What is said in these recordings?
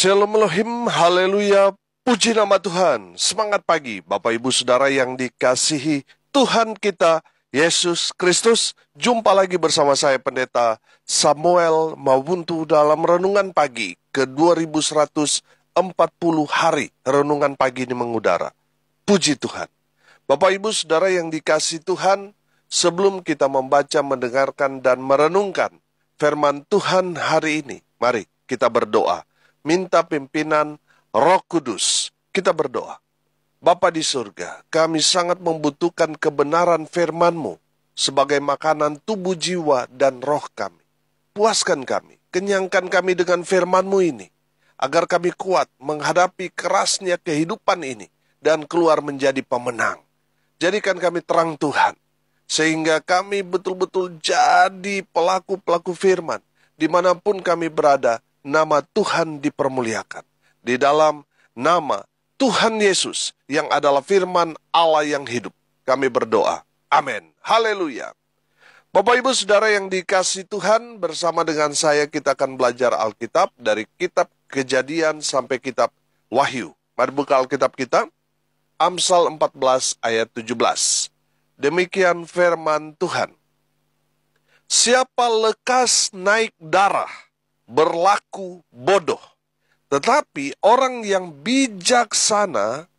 Shalom Elohim, haleluya, puji nama Tuhan. Semangat pagi, Bapak Ibu Saudara yang dikasihi Tuhan kita, Yesus Kristus. Jumpa lagi bersama saya Pendeta Samuel Mawuntu dalam Renungan Pagi ke 2140 hari Renungan Pagi ini mengudara. Puji Tuhan. Bapak Ibu Saudara yang dikasihi Tuhan, sebelum kita membaca, mendengarkan, dan merenungkan firman Tuhan hari ini, mari kita berdoa. Minta pimpinan Roh Kudus. Kita berdoa. Bapa di surga, kami sangat membutuhkan kebenaran firman-Mu sebagai makanan tubuh, jiwa, dan roh kami. Puaskan kami, kenyangkan kami dengan firman-Mu ini, agar kami kuat menghadapi kerasnya kehidupan ini dan keluar menjadi pemenang. Jadikan kami terang Tuhan, sehingga kami betul-betul jadi pelaku-pelaku firman, dimanapun kami berada. Nama Tuhan dipermuliakan. Di dalam nama Tuhan Yesus yang adalah firman Allah yang hidup, kami berdoa. Amin. Haleluya. Bapak Ibu Saudara yang dikasihi Tuhan, bersama dengan saya kita akan belajar Alkitab dari kitab Kejadian sampai kitab Wahyu. Mari buka Alkitab kita. Amsal 14 ayat 17. Demikian firman Tuhan. Siapa lekas naik darah, berlaku bodoh, tetapi orang yang bijaksana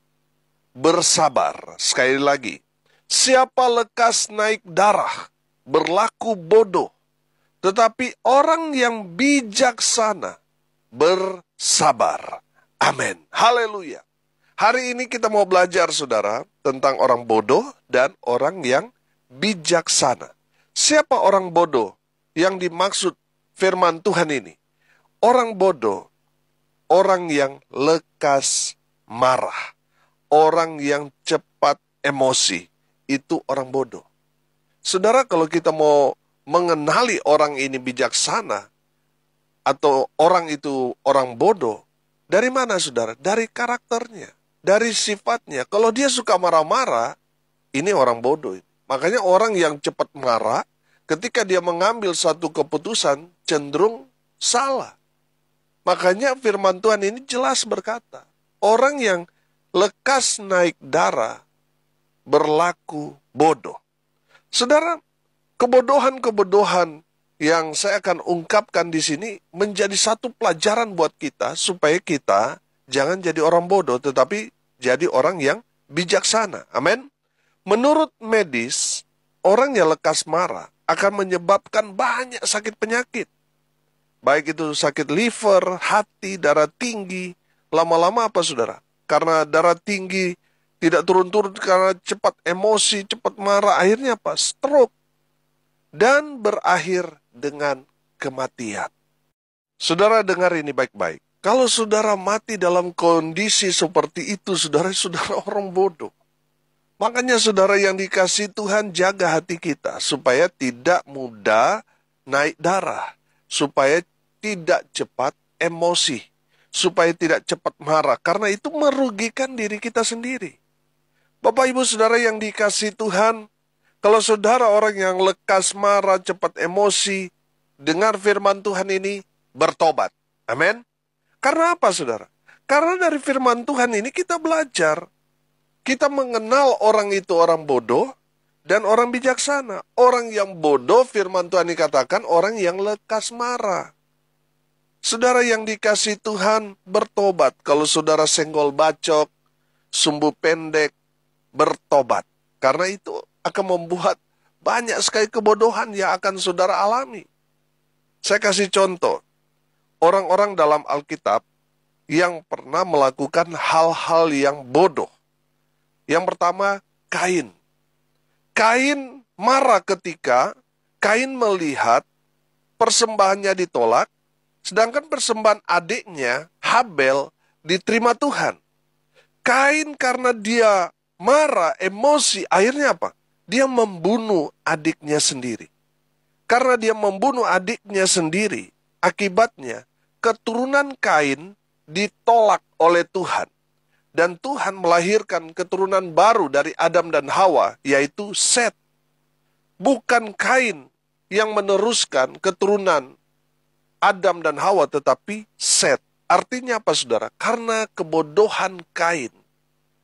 bersabar. Sekali lagi, siapa lekas naik darah, berlaku bodoh, tetapi orang yang bijaksana bersabar. Amin. Haleluya. Hari ini kita mau belajar, saudara, tentang orang bodoh dan orang yang bijaksana. Siapa orang bodoh yang dimaksud firman Tuhan ini? Orang bodoh, orang yang lekas marah, orang yang cepat emosi, itu orang bodoh. Saudara, kalau kita mau mengenali orang ini bijaksana, atau orang itu orang bodoh, dari mana saudara? Dari karakternya, dari sifatnya. Kalau dia suka marah-marah, ini orang bodoh. Makanya orang yang cepat marah, ketika dia mengambil satu keputusan, cenderung salah. Makanya firman Tuhan ini jelas berkata, orang yang lekas naik darah berlaku bodoh. Saudara, kebodohan-kebodohan yang saya akan ungkapkan di sini menjadi satu pelajaran buat kita, supaya kita jangan jadi orang bodoh, tetapi jadi orang yang bijaksana. Amin. Menurut medis, orang yang lekas marah akan menyebabkan banyak sakit penyakit. Baik itu sakit liver, hati, darah tinggi. Lama-lama apa saudara? Karena darah tinggi tidak turun-turun karena cepat emosi, cepat marah. Akhirnya apa? Stroke. Dan berakhir dengan kematian. Saudara dengar ini baik-baik. Kalau saudara mati dalam kondisi seperti itu, saudara orang bodoh. Makanya saudara yang dikasihi Tuhan, jaga hati kita supaya tidak mudah naik darah. Supaya tidak cepat emosi, supaya tidak cepat marah, karena itu merugikan diri kita sendiri. Bapak Ibu Saudara yang dikasihi Tuhan, kalau saudara orang yang lekas marah, cepat emosi, dengar firman Tuhan ini, bertobat. Amin. Karena apa saudara? Karena dari firman Tuhan ini kita belajar, kita mengenal orang itu orang bodoh dan orang bijaksana. Orang yang bodoh, firman Tuhan dikatakan orang yang lekas marah. Saudara yang dikasihi Tuhan, bertobat. Kalau saudara senggol bacok, sumbu pendek, bertobat. Karena itu akan membuat banyak sekali kebodohan yang akan saudara alami. Saya kasih contoh. Orang-orang dalam Alkitab yang pernah melakukan hal-hal yang bodoh. Yang pertama, Kain. Kain marah ketika Kain melihat persembahannya ditolak, sedangkan persembahan adiknya, Habel, diterima Tuhan. Kain karena dia marah, emosi, akhirnya apa? Dia membunuh adiknya sendiri. Karena dia membunuh adiknya sendiri, akibatnya keturunan Kain ditolak oleh Tuhan. Dan Tuhan melahirkan keturunan baru dari Adam dan Hawa, yaitu Set. Bukan Kain yang meneruskan keturunan Adam dan Hawa, tetapi Set. Artinya apa saudara? Karena kebodohan Kain,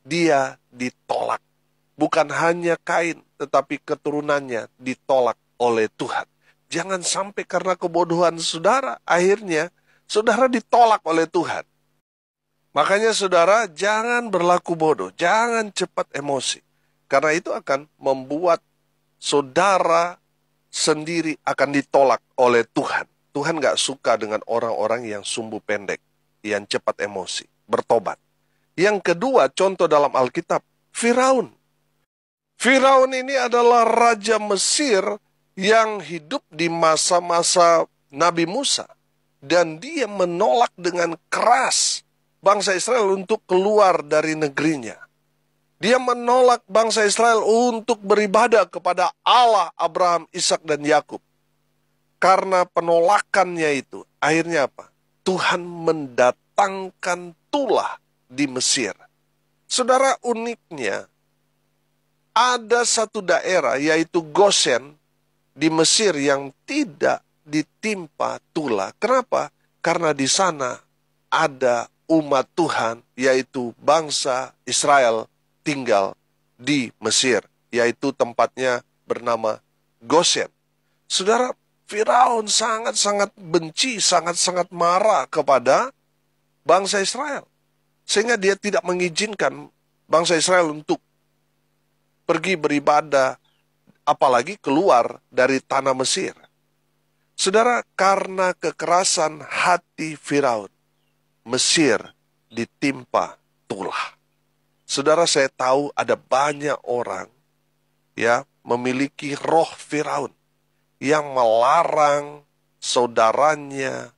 dia ditolak. Bukan hanya Kain, tetapi keturunannya ditolak oleh Tuhan. Jangan sampai karena kebodohan saudara, akhirnya saudara ditolak oleh Tuhan. Makanya saudara, jangan berlaku bodoh, jangan cepat emosi. Karena itu akan membuat saudara sendiri akan ditolak oleh Tuhan. Tuhan gak suka dengan orang-orang yang sumbu pendek, yang cepat emosi, bertobat. Yang kedua, contoh dalam Alkitab, Firaun. Firaun ini adalah raja Mesir yang hidup di masa-masa Nabi Musa. Dan dia menolak dengan keras bangsa Israel untuk keluar dari negerinya. Dia menolak bangsa Israel untuk beribadah kepada Allah Abraham, Ishak, dan Yakub. Karena penolakannya itu, akhirnya apa? Tuhan mendatangkan tulah di Mesir. Saudara, uniknya, ada satu daerah yaitu Goshen di Mesir yang tidak ditimpa tulah. Kenapa? Karena di sana ada umat Tuhan, yaitu bangsa Israel tinggal di Mesir, yaitu tempatnya bernama Goshen. Saudara, Firaun sangat-sangat benci, sangat-sangat marah kepada bangsa Israel. Sehingga dia tidak mengizinkan bangsa Israel untuk pergi beribadah, apalagi keluar dari tanah Mesir. Saudara, karena kekerasan hati Firaun, Mesir ditimpa tulah. Saudara, saya tahu ada banyak orang ya memiliki roh Firaun yang melarang saudaranya,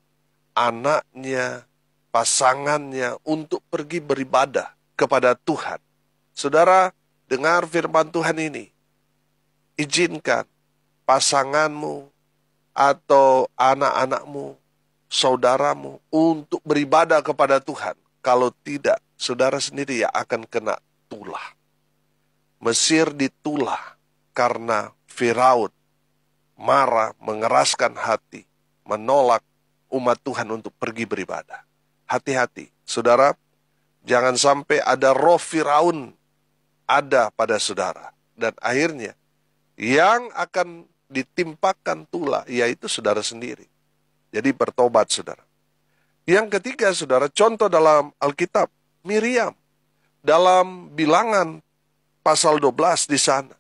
anaknya, pasangannya untuk pergi beribadah kepada Tuhan. Saudara, dengar firman Tuhan ini. Izinkan pasanganmu atau anak-anakmu, saudaramu untuk beribadah kepada Tuhan. Kalau tidak, saudara sendiri yang akan kena tulah. Mesir ditulah karena Firaun marah, mengeraskan hati, menolak umat Tuhan untuk pergi beribadah. Hati-hati, saudara, jangan sampai ada roh Firaun ada pada saudara. Dan akhirnya, yang akan ditimpakan tulah, yaitu saudara sendiri. Jadi bertobat, saudara. Yang ketiga, saudara, contoh dalam Alkitab, Miriam. Dalam Bilangan pasal 12 di sana,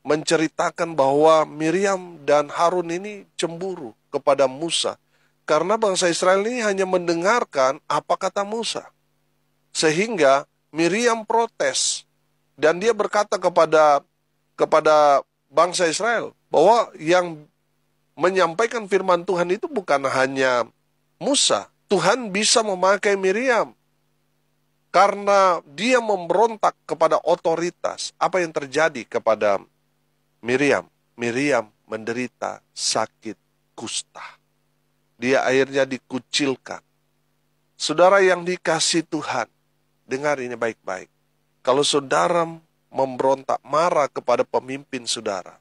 menceritakan bahwa Miriam dan Harun ini cemburu kepada Musa. Karena bangsa Israel ini hanya mendengarkan apa kata Musa. Sehingga Miriam protes. Dan dia berkata kepada bangsa Israel bahwa yang menyampaikan firman Tuhan itu bukan hanya Musa. Tuhan bisa memakai Miriam. Karena dia memberontak kepada otoritas. Apa yang terjadi kepada Miriam? Miriam menderita sakit kusta. Dia akhirnya dikucilkan. Saudara yang dikasihi Tuhan, dengar ini baik-baik. Kalau saudara memberontak, marah kepada pemimpin saudara,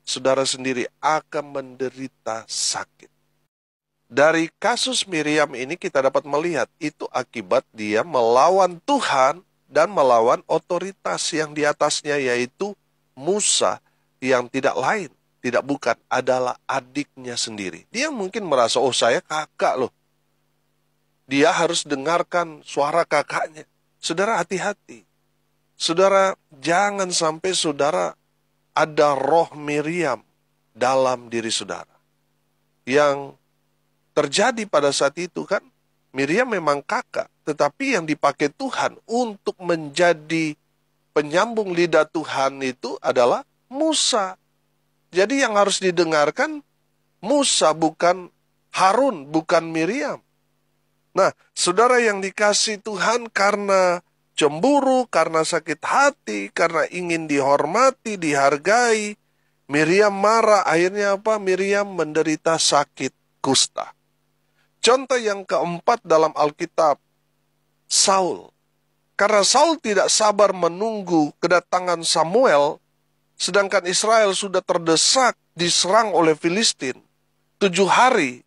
saudara sendiri akan menderita sakit. Dari kasus Miriam ini kita dapat melihat itu akibat dia melawan Tuhan dan melawan otoritas yang di atasnya, yaitu Musa, yang tidak lain, tidak bukan, adalah adiknya sendiri. Dia mungkin merasa, oh saya kakak loh. Dia harus dengarkan suara kakaknya. Saudara, hati-hati. Saudara, jangan sampai saudara ada roh Miriam dalam diri saudara. Yang terjadi pada saat itu kan, Miriam memang kakak, tetapi yang dipakai Tuhan untuk menjadi penyambung lidah Tuhan itu adalah Musa. Jadi yang harus didengarkan Musa, bukan Harun, bukan Miriam. Nah, saudara yang dikasihi Tuhan, karena cemburu, karena sakit hati, karena ingin dihormati, dihargai, Miriam marah. Akhirnya apa? Miriam menderita sakit kusta. Contoh yang keempat dalam Alkitab, Saul. Karena Saul tidak sabar menunggu kedatangan Samuel, sedangkan Israel sudah terdesak diserang oleh Filistin. 7 hari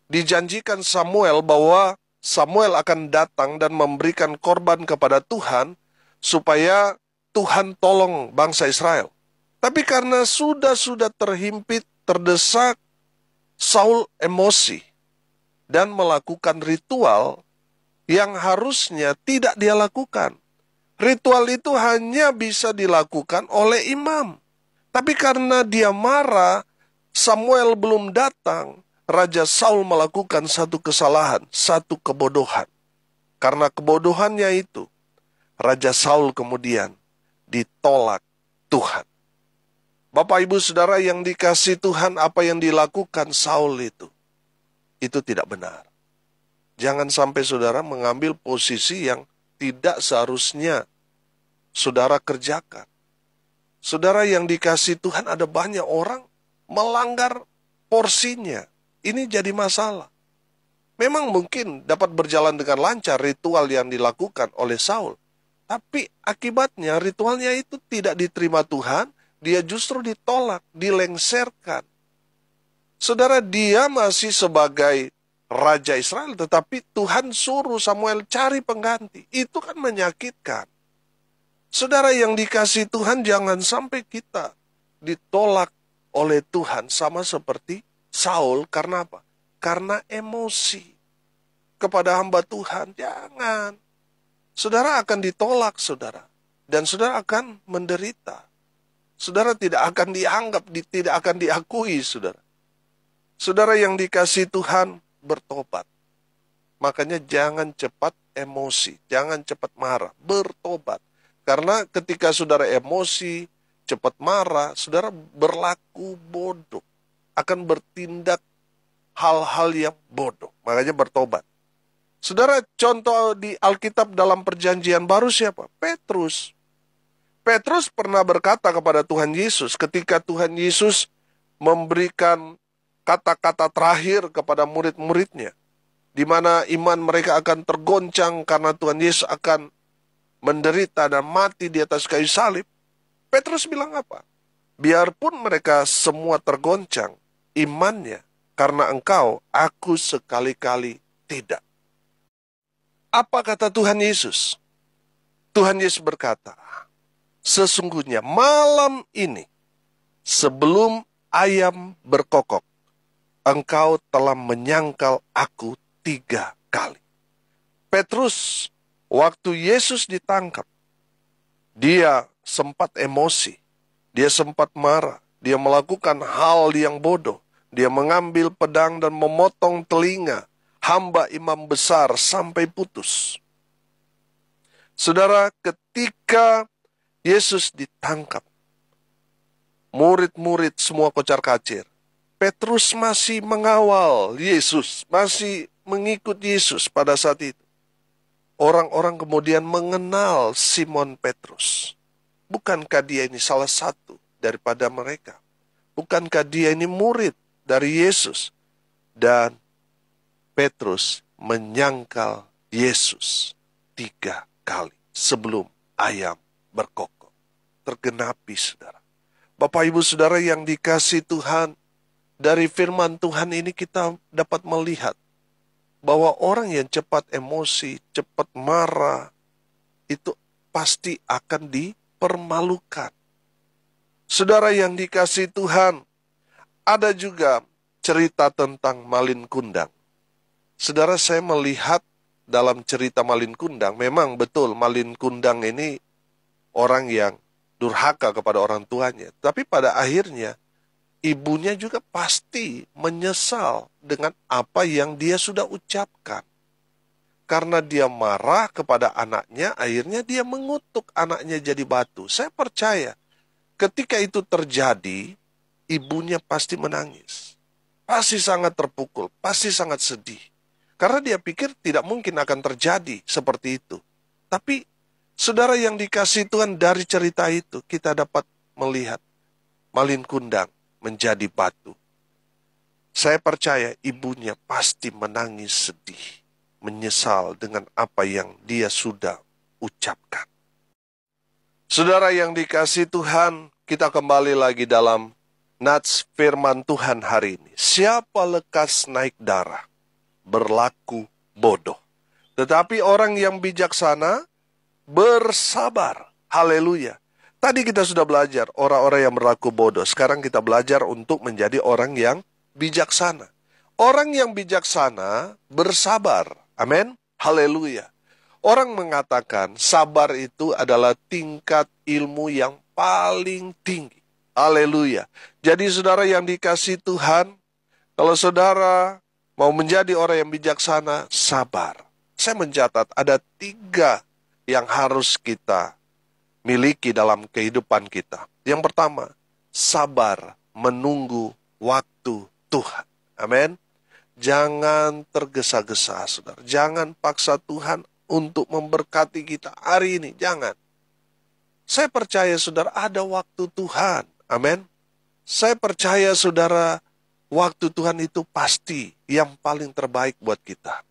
dijanjikan Samuel bahwa Samuel akan datang dan memberikan korban kepada Tuhan supaya Tuhan tolong bangsa Israel. Tapi karena sudah terhimpit, terdesak, Saul emosi dan melakukan ritual yang harusnya tidak dia lakukan. Ritual itu hanya bisa dilakukan oleh imam. Tapi karena dia marah, Samuel belum datang, Raja Saul melakukan satu kesalahan, satu kebodohan. Karena kebodohannya itu, Raja Saul kemudian ditolak Tuhan. Bapak Ibu Saudara yang dikasihi Tuhan, apa yang dilakukan Saul itu tidak benar. Jangan sampai saudara mengambil posisi yang tidak seharusnya saudara kerjakan. Saudara yang dikasihi Tuhan, ada banyak orang melanggar porsinya. Ini jadi masalah. Memang mungkin dapat berjalan dengan lancar ritual yang dilakukan oleh Saul. Tapi akibatnya ritualnya itu tidak diterima Tuhan, dia justru ditolak, dilengserkan. Saudara, dia masih sebagai Raja Israel, tetapi Tuhan suruh Samuel cari pengganti. Itu kan menyakitkan. Saudara yang dikasihi Tuhan, jangan sampai kita ditolak oleh Tuhan sama seperti Saul. Karena apa? Karena emosi kepada hamba Tuhan. Jangan. Saudara akan ditolak, saudara. Dan saudara akan menderita. Saudara tidak akan dianggap, tidak akan diakui, saudara. Saudara yang dikasihi Tuhan, bertobat. Makanya jangan cepat emosi, jangan cepat marah, bertobat. Karena ketika saudara emosi, cepat marah, saudara berlaku bodoh. Akan bertindak hal-hal yang bodoh. Makanya bertobat. Saudara, contoh di Alkitab dalam perjanjian baru siapa? Petrus. Petrus pernah berkata kepada Tuhan Yesus ketika Tuhan Yesus memberikan kata-kata terakhir kepada murid-muridnya, di mana iman mereka akan tergoncang karena Tuhan Yesus akan menderita dan mati di atas kayu salib. Petrus bilang apa? Biarpun mereka semua tergoncang imannya, karena engkau, aku sekali-kali tidak. Apa kata Tuhan Yesus? Tuhan Yesus berkata, sesungguhnya malam ini, sebelum ayam berkokok, engkau telah menyangkal aku 3 kali. Petrus, waktu Yesus ditangkap, dia sempat emosi, dia sempat marah, dia melakukan hal yang bodoh. Dia mengambil pedang dan memotong telinga hamba imam besar sampai putus. Saudara, ketika Yesus ditangkap, murid-murid semua kocar-kacir. Petrus masih mengawal Yesus, masih mengikut Yesus pada saat itu. Orang-orang kemudian mengenal Simon Petrus. Bukankah dia ini salah satu daripada mereka? Bukankah dia ini murid dari Yesus? Dan Petrus menyangkal Yesus 3 kali sebelum ayam berkokok. Tergenapi, saudara. Bapak Ibu Saudara yang dikasihi Tuhan, dari firman Tuhan ini kita dapat melihat bahwa orang yang cepat emosi, cepat marah, itu pasti akan dipermalukan. Saudara yang dikasihi Tuhan, ada juga cerita tentang Malin Kundang. Saudara, saya melihat dalam cerita Malin Kundang, memang betul Malin Kundang ini orang yang durhaka kepada orang tuanya. Tapi pada akhirnya, ibunya juga pasti menyesal dengan apa yang dia sudah ucapkan. Karena dia marah kepada anaknya, akhirnya dia mengutuk anaknya jadi batu. Saya percaya, ketika itu terjadi, ibunya pasti menangis. Pasti sangat terpukul, pasti sangat sedih. Karena dia pikir tidak mungkin akan terjadi seperti itu. Tapi, saudara yang dikasihi Tuhan, dari cerita itu, kita dapat melihat Malin Kundang menjadi batu. Saya percaya ibunya pasti menangis sedih, menyesal dengan apa yang dia sudah ucapkan. Saudara yang dikasihi Tuhan, kita kembali lagi dalam nats firman Tuhan hari ini. Siapa lekas naik darah, berlaku bodoh. Tetapi orang yang bijaksana bersabar. Haleluya. Tadi kita sudah belajar orang-orang yang berlaku bodoh. Sekarang kita belajar untuk menjadi orang yang bijaksana. Orang yang bijaksana bersabar. Amin. Haleluya. Orang mengatakan sabar itu adalah tingkat ilmu yang paling tinggi. Haleluya. Jadi saudara yang dikasihi Tuhan, kalau saudara mau menjadi orang yang bijaksana, sabar. Saya mencatat ada 3 yang harus kita miliki dalam kehidupan kita. Yang pertama, sabar menunggu waktu Tuhan. Amin. Jangan tergesa-gesa, saudara. Jangan paksa Tuhan untuk memberkati kita hari ini. Jangan. Saya percaya, saudara, ada waktu Tuhan. Amin. Saya percaya, saudara, waktu Tuhan itu pasti yang paling terbaik buat kita.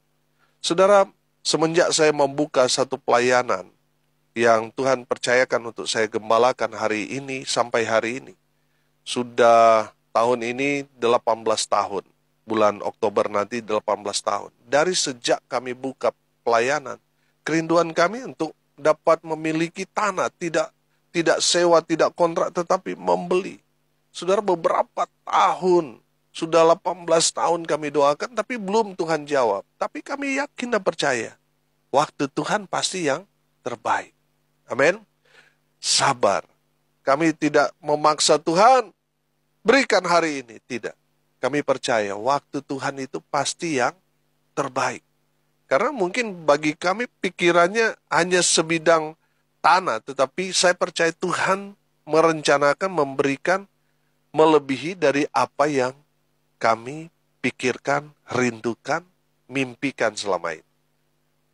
Saudara, semenjak saya membuka satu pelayanan yang Tuhan percayakan untuk saya gembalakan hari ini sampai hari ini. Sudah tahun ini 18 tahun. Bulan Oktober nanti 18 tahun. Dari sejak kami buka pelayanan, kerinduan kami untuk dapat memiliki tanah, tidak sewa, tidak kontrak, tetapi membeli. Saudara, beberapa tahun, sudah 18 tahun kami doakan, tapi belum Tuhan jawab. Tapi kami yakin dan percaya, waktu Tuhan pasti yang terbaik. Amin. Sabar. Kami tidak memaksa Tuhan, berikan hari ini. Tidak. Kami percaya waktu Tuhan itu pasti yang terbaik. Karena mungkin bagi kami pikirannya hanya sebidang tanah, tetapi saya percaya Tuhan merencanakan memberikan melebihi dari apa yang kami pikirkan, rindukan, mimpikan selama ini.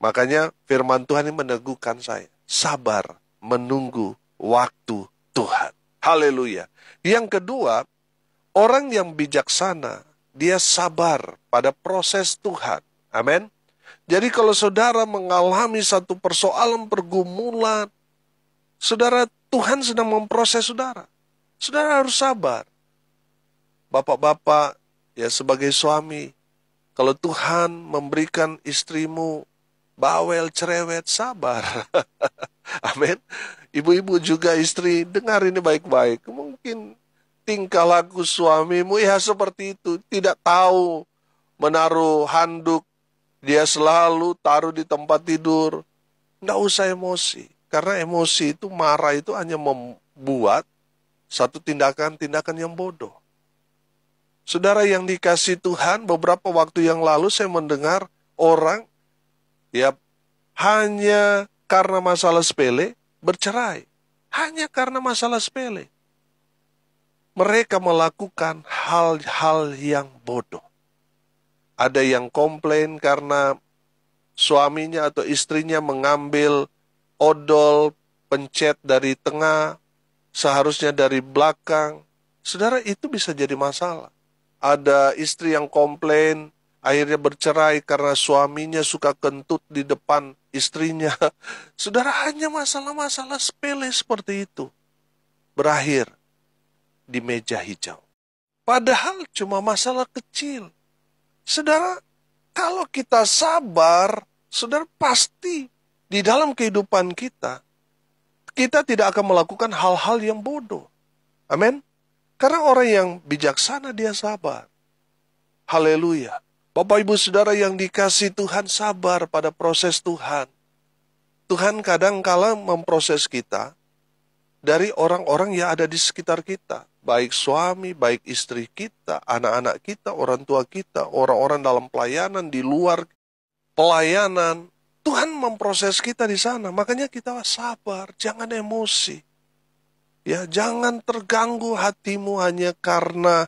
Makanya firman Tuhan ini meneguhkan saya. Sabar menunggu waktu Tuhan. Haleluya. Yang kedua, orang yang bijaksana, dia sabar pada proses Tuhan. Amin. Jadi kalau saudara mengalami satu persoalan pergumulan, saudara, Tuhan sedang memproses saudara. Saudara harus sabar. Bapak-bapak, ya sebagai suami, kalau Tuhan memberikan istrimu bawel, cerewet, sabar. Amin. Ibu-ibu juga istri, dengar ini baik-baik. Mungkin tingkah laku suamimu ya seperti itu. Tidak tahu menaruh handuk, dia selalu taruh di tempat tidur. Nggak usah emosi. Karena emosi itu, marah itu hanya membuat satu tindakan-tindakan yang bodoh. Saudara yang dikasihi Tuhan, beberapa waktu yang lalu saya mendengar orang ya hanya karena masalah sepele bercerai. Hanya karena masalah sepele. Mereka melakukan hal-hal yang bodoh. Ada yang komplain karena suaminya atau istrinya mengambil odol pencet dari tengah, seharusnya dari belakang. Saudara, itu bisa jadi masalah. Ada istri yang komplain, akhirnya bercerai karena suaminya suka kentut di depan istrinya. Saudara, hanya masalah-masalah sepele seperti itu berakhir di meja hijau. Padahal cuma masalah kecil. Saudara, kalau kita sabar, saudara, pasti di dalam kehidupan kita tidak akan melakukan hal-hal yang bodoh. Amin. Karena orang yang bijaksana dia sabar. Haleluya. Bapak ibu saudara yang dikasihi Tuhan, sabar pada proses Tuhan. Tuhan kadang-kala memproses kita dari orang-orang yang ada di sekitar kita. Baik suami, baik istri kita, anak-anak kita, orang tua kita, orang-orang dalam pelayanan, di luar pelayanan. Tuhan memproses kita di sana. Makanya kita sabar, jangan emosi. Ya, jangan terganggu hatimu hanya karena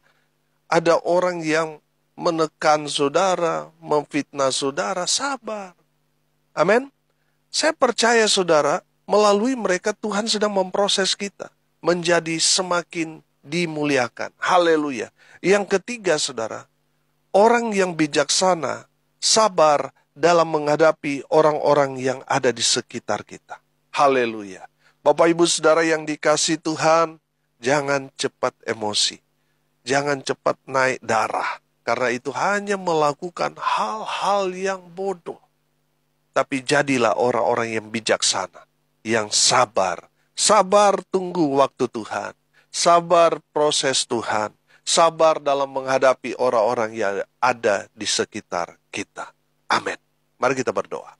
ada orang yang menekan saudara, memfitnah saudara. Sabar. Amin. Saya percaya saudara, melalui mereka Tuhan sedang memproses kita menjadi semakin dimuliakan. Haleluya. Yang ketiga saudara, orang yang bijaksana sabar dalam menghadapi orang-orang yang ada di sekitar kita. Haleluya. Bapak ibu saudara yang dikasihi Tuhan, jangan cepat emosi. Jangan cepat naik darah. Karena itu hanya melakukan hal-hal yang bodoh. tapi jadilah orang-orang yang bijaksana, yang sabar. Sabar tunggu waktu Tuhan, sabar proses Tuhan, sabar dalam menghadapi orang-orang yang ada di sekitar kita. Amin. Mari kita berdoa.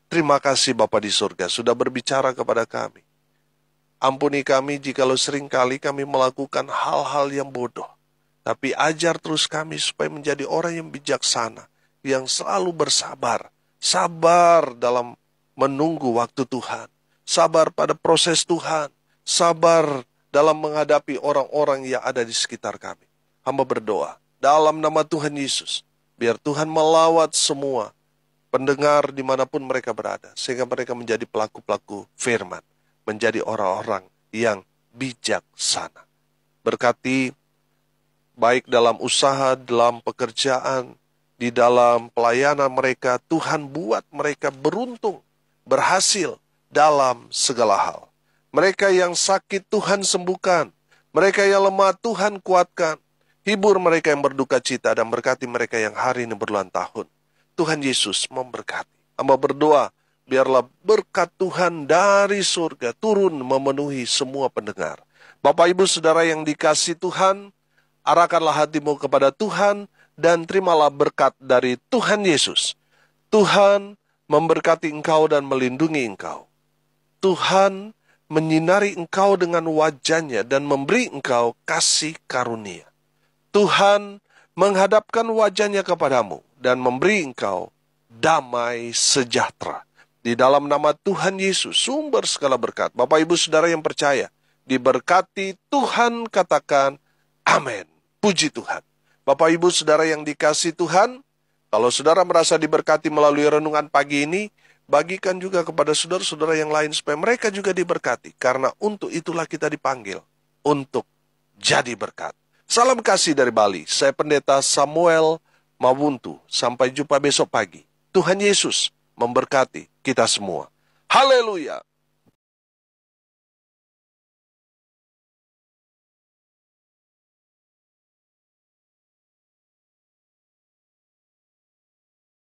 Terima kasih Bapa di surga sudah berbicara kepada kami. Ampuni kami jikalau seringkali kami melakukan hal-hal yang bodoh. Tapi ajar terus kami supaya menjadi orang yang bijaksana, yang selalu bersabar. Sabar dalam menunggu waktu Tuhan. Sabar pada proses Tuhan. Sabar dalam menghadapi orang-orang yang ada di sekitar kami. Hamba berdoa dalam nama Tuhan Yesus. Biar Tuhan melawat semua pendengar dimanapun mereka berada. Sehingga mereka menjadi pelaku-pelaku firman. Menjadi orang-orang yang bijaksana. Berkati baik dalam usaha, dalam pekerjaan, di dalam pelayanan mereka, Tuhan buat mereka beruntung, berhasil dalam segala hal. Mereka yang sakit Tuhan sembuhkan, mereka yang lemah Tuhan kuatkan, hibur mereka yang berduka cita dan berkati mereka yang hari ini berulang tahun. Tuhan Yesus memberkati. Hamba berdoa, biarlah berkat Tuhan dari surga turun memenuhi semua pendengar. Bapak Ibu Saudara yang dikasihi Tuhan, arahkanlah hatimu kepada Tuhan dan terimalah berkat dari Tuhan Yesus. Tuhan memberkati engkau dan melindungi engkau. Tuhan menyinari engkau dengan wajah-Nya dan memberi engkau kasih karunia. Tuhan menghadapkan wajah-Nya kepadamu dan memberi engkau damai sejahtera. Di dalam nama Tuhan Yesus, sumber segala berkat. Bapak Ibu Saudara yang percaya, diberkati Tuhan, katakan amin. Puji Tuhan. Bapak Ibu Saudara yang dikasihi Tuhan, kalau saudara merasa diberkati melalui renungan pagi ini, bagikan juga kepada saudara-saudara yang lain supaya mereka juga diberkati. Karena untuk itulah kita dipanggil, untuk jadi berkat. Salam kasih dari Bali, saya Pendeta Samuel Mawuntu. Sampai jumpa besok pagi. Tuhan Yesus memberkati kita semua. Haleluya.